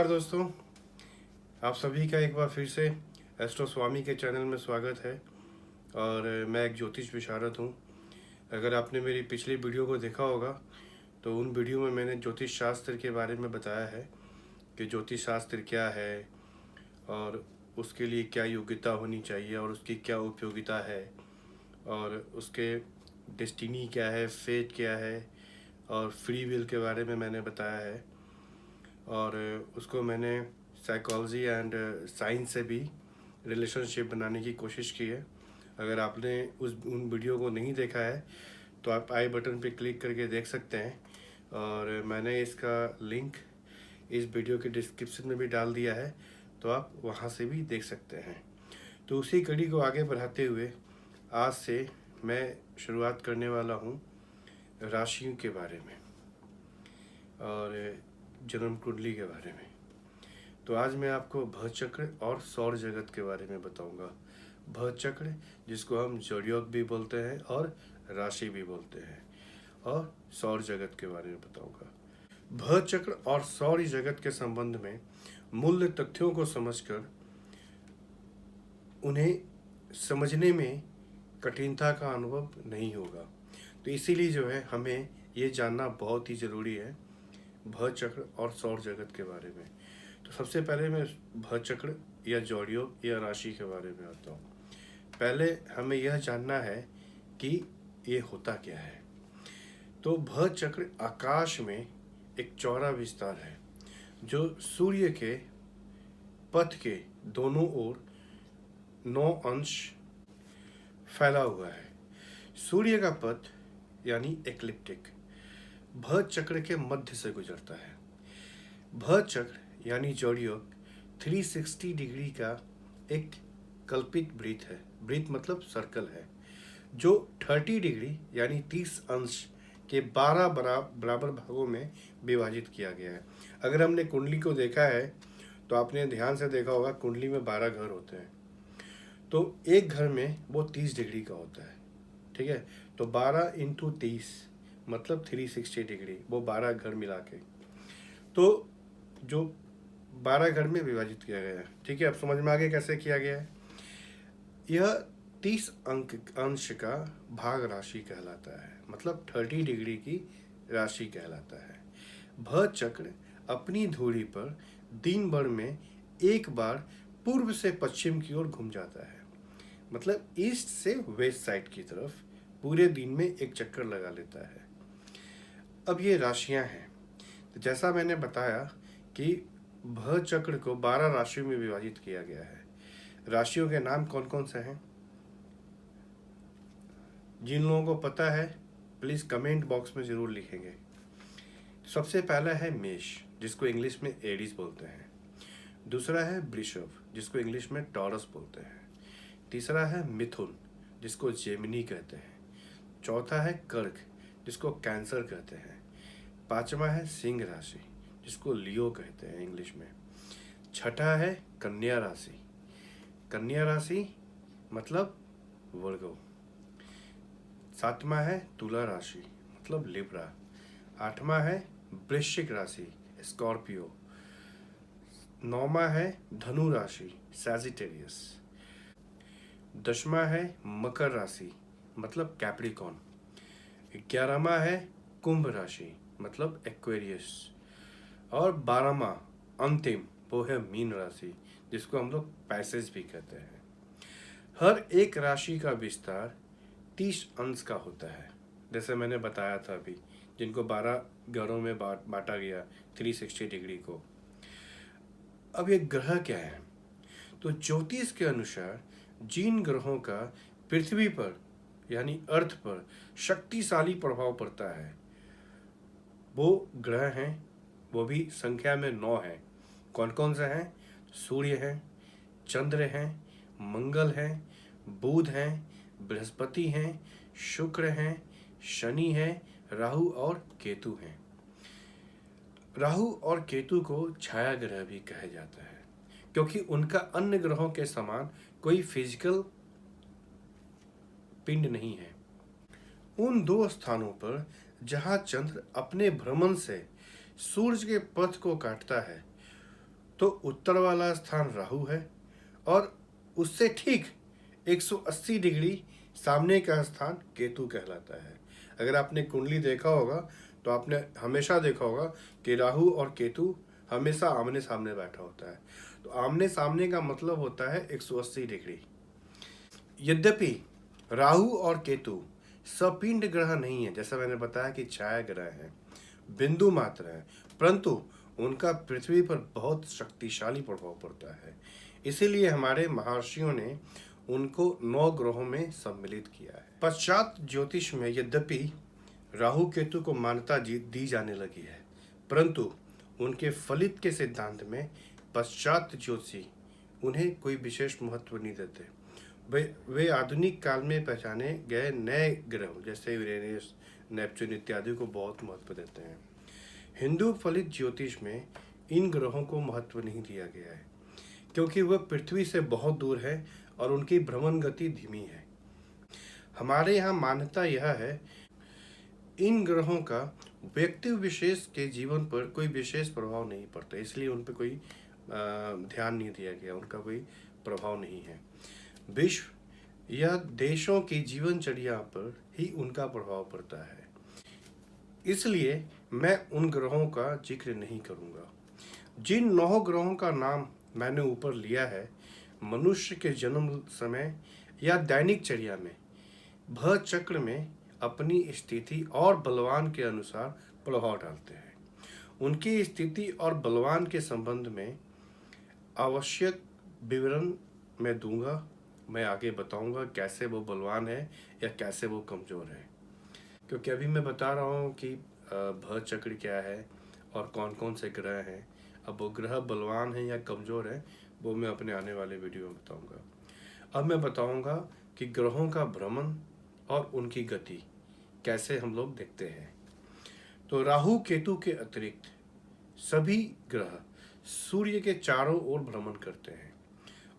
नमस्कार दोस्तों, आप सभी का एक बार फिर से एस्ट्रो स्वामी के चैनल में स्वागत है। और मैं एक ज्योतिष विशारद हूँ। अगर आपने मेरी पिछली वीडियो को देखा होगा तो उन वीडियो में मैंने ज्योतिष शास्त्र के बारे में बताया है कि ज्योतिष शास्त्र क्या है और उसके लिए क्या योग्यता होनी चाहिए और उसकी क्या उपयोगिता है और उसके डेस्टिनी क्या है, फेट क्या है और फ्री विल के बारे में मैंने बताया है। और उसको मैंने साइकोलॉजी एंड साइंस से भी रिलेशनशिप बनाने की कोशिश की है। अगर आपने उन वीडियो को नहीं देखा है तो आप आई बटन पे क्लिक करके देख सकते हैं, और मैंने इसका लिंक इस वीडियो के डिस्क्रिप्शन में भी डाल दिया है, तो आप वहाँ से भी देख सकते हैं। तो उसी कड़ी को आगे बढ़ाते हुए आज से मैं शुरुआत करने वाला हूँ राशियों के बारे में और जन्म कुंडली के बारे में। तो आज मैं आपको भवचक्र और सौर जगत के बारे में बताऊंगा। भवचक्र जिसको हम ज़ोडिएक भी बोलते हैं और राशि भी बोलते हैं, और सौर जगत के बारे में बताऊंगा। भवचक्र और सौर जगत के संबंध में मूल्य तथ्यों को समझकर उन्हें समझने में कठिनता का अनुभव नहीं होगा। तो इसीलिए जो है हमें ये जानना बहुत ही ज़रूरी है भवचक्र और सौर जगत के बारे में। तो सबसे पहले मैं भवचक्र या ज़ोडिएक या राशि के बारे में आता हूँ। पहले हमें यह जानना है कि ये होता क्या है। तो भवचक्र आकाश में एक चौड़ा विस्तार है जो सूर्य के पथ के दोनों ओर 9 अंश फैला हुआ है। सूर्य का पथ यानी एक्लिप्टिक भवचक्र के मध्य से गुजरता है। भवचक्र यानी ज़ोडिएक 360 डिग्री का एक कल्पित वृत्त है। वृत्त मतलब सर्कल है जो 30 डिग्री यानी 30 अंश के 12 बराबर भागों में विभाजित किया गया है। अगर हमने कुंडली को देखा है तो आपने ध्यान से देखा होगा कुंडली में 12 घर होते हैं, तो एक घर में वो 30 डिग्री का होता है। ठीक है, तो 12 इंटू 30 मतलब 360 डिग्री, वो 12 घर मिला के, तो जो 12 घर में विभाजित किया गया है। ठीक है, अब समझ में आ गया कैसे किया गया है। यह 30 अंश का भाग राशि कहलाता है, मतलब 30 डिग्री की राशि कहलाता है। भवचक्र अपनी धुरी पर दिन भर में एक बार पूर्व से पश्चिम की ओर घूम जाता है, मतलब ईस्ट से वेस्ट साइड की तरफ पूरे दिन में एक चक्कर लगा लेता है। अब ये राशियां हैं, तो जैसा मैंने बताया कि भवचक्र को 12 राशियों में विभाजित किया गया है। राशियों के नाम कौन कौन से हैं? जिन लोगों को पता है प्लीज़ कमेंट बॉक्स में ज़रूर लिखेंगे। सबसे पहला है मेष, जिसको इंग्लिश में एरीज बोलते हैं। दूसरा है वृषभ, जिसको इंग्लिश में टॉरस बोलते हैं। तीसरा है मिथुन, जिसको जेमिनी कहते हैं। चौथा है कर्क, जिसको कैंसर कहते हैं। पांचवा है सिंह राशि, जिसको लियो कहते हैं इंग्लिश में। छठा है कन्या राशि। कन्या राशि मतलब वर्गो। सातवां है तुला राशि मतलब लिब्रा। आठवां है वृश्चिक राशि स्कॉर्पियो। नौवां है धनु राशि सैजिटेरियस। 10वां है मकर राशि मतलब कैप्रिकॉन। 11वां है कुंभ राशि मतलब एक्वेरियस। और 12वां अंतिम वो है मीन राशि, जिसको हम लोग पैसेज भी कहते हैं। हर एक राशि का विस्तार 30 अंश का होता है, जैसे मैंने बताया था अभी, जिनको 12 घरों में बांटा गया 360 डिग्री को। अब ये ग्रह क्या है? तो ज्योतिष के अनुसार जिन ग्रहों का पृथ्वी पर यानी अर्थ पर शक्तिशाली प्रभाव पड़ता है वो ग्रह हैं, वो भी संख्या में 9 हैं। कौन कौन से हैं? सूर्य हैं, चंद्र हैं, मंगल हैं, बुध हैं, बृहस्पति हैं, शुक्र हैं, शनि हैं, राहु और केतु हैं। राहु और केतु को छाया ग्रह भी कहा जाता है, क्योंकि उनका अन्य ग्रहों के समान कोई फिजिकल पिंड नहीं है। उन 2 स्थानों पर जहां चंद्र अपने भ्रमण से सूर्य के पथ को काटता है, तो उत्तर वाला स्थान राहु है और उससे ठीक 180 डिग्री सामने का स्थान केतु कहलाता है। अगर आपने कुंडली देखा होगा तो आपने हमेशा देखा होगा कि राहु और केतु हमेशा आमने सामने बैठा होता है। तो आमने सामने का मतलब होता है 180 डिग्री। यद्यपि राहु और केतु सपिंड ग्रह नहीं है, जैसा मैंने बताया कि छाया ग्रह है, बिंदु मात्र है, परंतु उनका पृथ्वी पर बहुत शक्तिशाली प्रभाव पड़ता है। इसीलिए हमारे महर्षियों ने उनको 9 ग्रहों में सम्मिलित किया है। पश्चात ज्योतिष में यद्यपि राहु केतु को मान्यता दी जाने लगी है, परंतु उनके फलित के सिद्धांत में पश्चात ज्योतिषी उन्हें कोई विशेष महत्व नहीं देते। वे आधुनिक काल में पहचाने गए नए ग्रह जैसे यूरेनस, नेपच्यून इत्यादि को बहुत महत्व देते हैं। हिंदू फलित ज्योतिष में इन ग्रहों को महत्व नहीं दिया गया है, क्योंकि वह पृथ्वी से बहुत दूर है और उनकी भ्रमण गति धीमी है। हमारे यहाँ मान्यता यह है इन ग्रहों का व्यक्ति विशेष के जीवन पर कोई विशेष प्रभाव नहीं पड़ता, इसलिए उन पर कोई ध्यान नहीं दिया गया, उनका कोई प्रभाव नहीं है। विश्व या देशों की जीवनचर्या पर ही उनका प्रभाव पड़ता है, इसलिए मैं उन ग्रहों का जिक्र नहीं करूंगा। जिन 9 ग्रहों का नाम मैंने ऊपर लिया है, मनुष्य के जन्म समय या दैनिक चर्या में भव चक्र में अपनी स्थिति और बलवान के अनुसार प्रभाव डालते हैं। उनकी स्थिति और बलवान के संबंध में आवश्यक विवरण मैं दूंगा। मैं आगे बताऊंगा कैसे वो बलवान है या कैसे वो कमज़ोर है, क्योंकि अभी मैं बता रहा हूँ कि भव चक्र क्या है और कौन कौन से ग्रह हैं। अब वो ग्रह बलवान है या कमज़ोर है वो मैं अपने आने वाले वीडियो में बताऊंगा। अब मैं बताऊंगा कि ग्रहों का भ्रमण और उनकी गति कैसे हम लोग देखते हैं। तो राहु केतु के अतिरिक्त सभी ग्रह सूर्य के चारों ओर भ्रमण करते हैं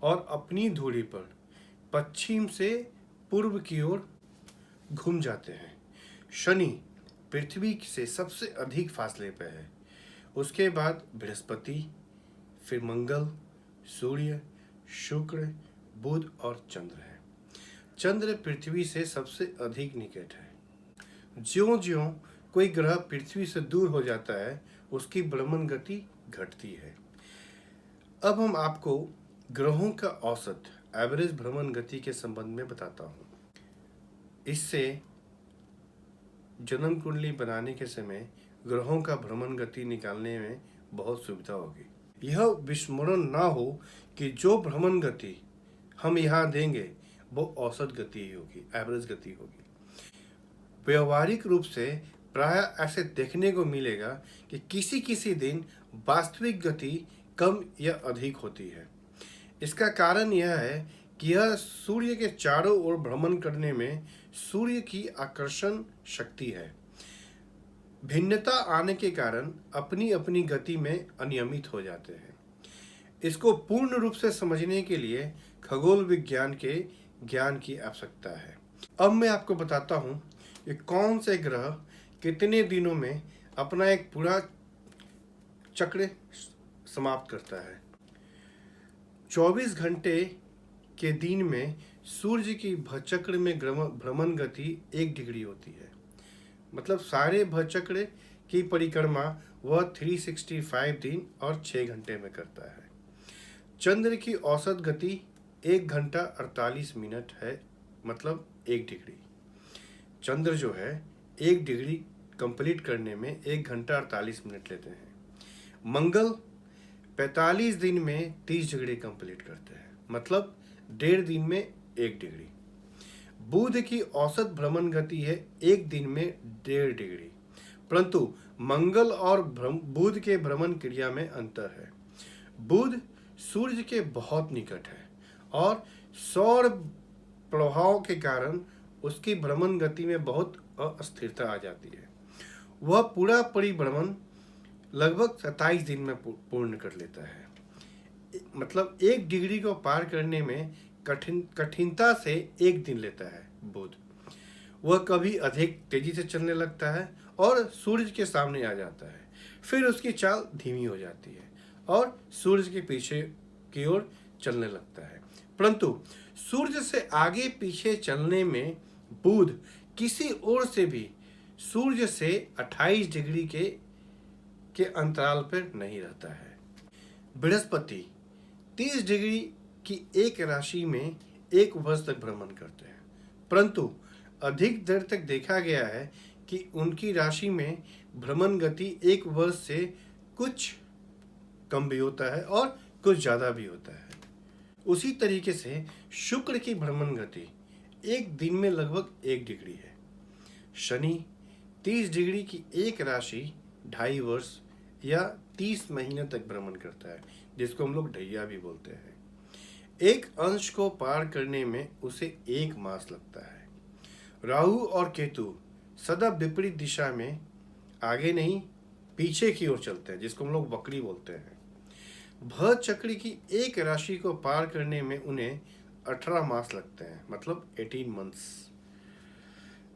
और अपनी धुरी पर पश्चिम से पूर्व की ओर घूम जाते हैं। शनि पृथ्वी से सबसे अधिक फासले पर है, उसके बाद बृहस्पति, फिर मंगल, सूर्य, शुक्र, बुध और चंद्र है। चंद्र पृथ्वी से सबसे अधिक निकट है। ज्यों-ज्यों कोई ग्रह पृथ्वी से दूर हो जाता है उसकी भ्रमण गति घटती है। अब हम आपको ग्रहों का औसत एवरेज भ्रमण गति के संबंध में बताता हूँ। इससे जन्म कुंडली बनाने के समय ग्रहों का भ्रमण गति निकालने में बहुत सुविधा होगी। यह विस्मरण ना हो कि जो भ्रमण गति हम यहाँ देंगे वो औसत गति ही होगी, एवरेज गति होगी। व्यवहारिक रूप से प्रायः ऐसे देखने को मिलेगा कि किसी किसी दिन वास्तविक गति कम या अधिक होती है। इसका कारण यह है कि यह सूर्य के चारों ओर भ्रमण करने में सूर्य की आकर्षण शक्ति है। भिन्नता आने के कारण अपनी अपनी गति में अनियमित हो जाते हैं। इसको पूर्ण रूप से समझने के लिए खगोल विज्ञान के ज्ञान की आवश्यकता है। अब मैं आपको बताता हूँ कि कौन से ग्रह कितने दिनों में अपना एक पूरा चक्र समाप्त करता है। 24 घंटे के दिन में सूर्य की भचक्र में भ्रमण गति 1 डिग्री होती है। मतलब सारे भचक्र की परिक्रमा वह 365 दिन और 6 घंटे में करता है। चंद्र की औसत गति 1 घंटा 48 मिनट है, मतलब 1 डिग्री। चंद्र जो है 1 डिग्री कंप्लीट करने में 1 घंटा 48 मिनट लेते हैं। मंगल 45 दिन में 30 डिग्री कंप्लीट करते हैं, मतलब 1.5 दिन में 1 डिग्री। बुध की औसत भ्रमण गति है 1 दिन में 1.5 डिग्री, परंतु मंगल और बुध के भ्रमण क्रिया में अंतर है। बुध सूर्य के बहुत निकट है और सौर प्रभाव के कारण उसकी भ्रमण गति में बहुत अस्थिरता आ जाती है। वह पूरा परिभ्रमण लगभग 27 दिन में पूर्ण कर लेता है। मतलब 1 डिग्री को पार करने में कठिनता से 1 दिन लेता है बुध। वह कभी अधिक तेजी से चलने लगता है और सूर्य के सामने आ जाता है, फिर उसकी चाल धीमी हो जाती है और सूर्य के पीछे की ओर चलने लगता है। परंतु सूर्य से आगे पीछे चलने में बुध किसी ओर से भी सूर्य से 28 डिग्री के अंतराल पर नहीं रहता है। बृहस्पति 30 डिग्री की एक राशि में 1 वर्ष तक भ्रमण करते हैं, परंतु अधिक देर तक देखा गया है कि उनकी राशि में भ्रमण गति 1 वर्ष से कुछ कम भी होता है और कुछ ज़्यादा भी होता है। उसी तरीके से शुक्र की भ्रमण गति एक दिन में लगभग 1 डिग्री है। शनि 30 डिग्री की एक राशि 2.5 वर्ष या 30 महीने तक भ्रमण करता है, जिसको हम लोग ढैया भी बोलते हैं। एक अंश को पार करने में उसे 1 मास लगता है। राहु और केतु सदा विपरीत दिशा में आगे नहीं पीछे की ओर चलते हैं, जिसको हम लोग वक्री बोलते हैं। भर चक्र की एक राशि को पार करने में उन्हें 18 मास लगते हैं, मतलब 18 मंथ्स।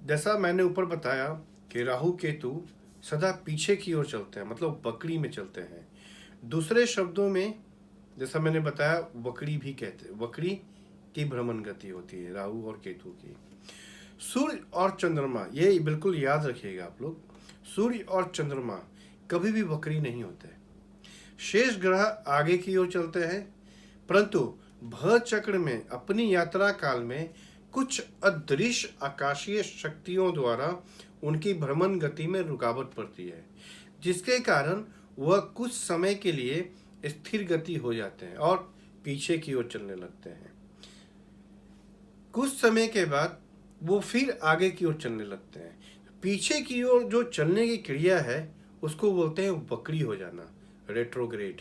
जैसा मैंने ऊपर बताया कि राहु केतु सदा पीछे की ओर चलते हैं, मतलब वक्री में चलते हैं। दूसरे शब्दों में जैसा मैंने बताया वक्री भी कहते हैं, वक्री की भ्रमण गति होती है राहु और केतु की। सूर्य और चंद्रमा, ये बिल्कुल याद रखिएगा आप लोग, सूर्य और चंद्रमा कभी भी वक्री नहीं होते। शेष ग्रह आगे की ओर चलते हैं, परंतु भर चक्र में अपनी यात्रा काल में कुछ अदृश्य आकाशीय शक्तियों द्वारा उनकी भ्रमण गति में रुकावट पड़ती है, जिसके कारण वह कुछ समय के लिए स्थिर गति हो जाते हैं और पीछे की ओर चलने लगते हैं। कुछ समय के बाद वो फिर आगे की ओर चलने लगते हैं। पीछे की ओर जो चलने की क्रिया है उसको बोलते हैं वक्री हो जाना, रेट्रोग्रेड।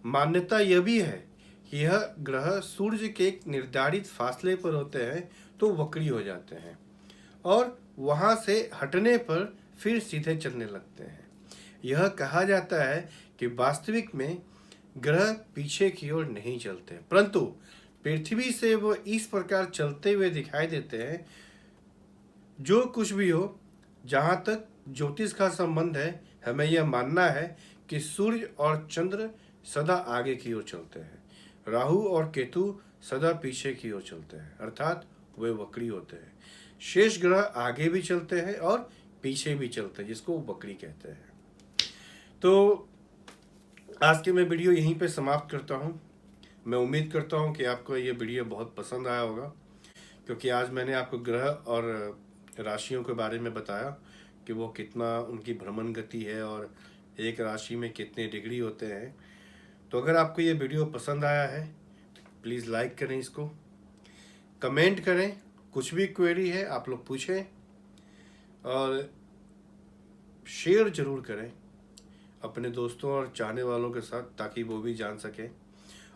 मान्यता यह भी है कि यह ग्रह सूर्य के एक निर्धारित फासले पर होते हैं तो वक्री हो जाते हैं और वहां से हटने पर फिर सीधे चलने लगते हैं। यह कहा जाता है कि वास्तविक में ग्रह पीछे की ओर नहीं चलते, परंतु पृथ्वी से वो इस प्रकार चलते हुए दिखाई देते हैं। जो कुछ भी हो, जहाँ तक ज्योतिष का संबंध है, हमें यह मानना है कि सूर्य और चंद्र सदा आगे की ओर चलते हैं, राहु और केतु सदा पीछे की ओर चलते हैं, अर्थात वे वक्री होते हैं। शेष ग्रह आगे भी चलते हैं और पीछे भी चलते हैं, जिसको वक्री कहते हैं। तो आज के मैं वीडियो यहीं पे समाप्त करता हूँ। मैं उम्मीद करता हूँ कि आपको ये वीडियो बहुत पसंद आया होगा, क्योंकि आज मैंने आपको ग्रह और राशियों के बारे में बताया कि वो कितना उनकी भ्रमण गति है और एक राशि में कितने डिग्री होते हैं। तो अगर आपको ये वीडियो पसंद आया है तो प्लीज़ लाइक करें, इसको कमेंट करें, कुछ भी क्वेरी है आप लोग पूछें और शेयर ज़रूर करें अपने दोस्तों और चाहने वालों के साथ, ताकि वो भी जान सकें,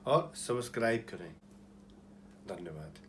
और सब्सक्राइब करें। धन्यवाद।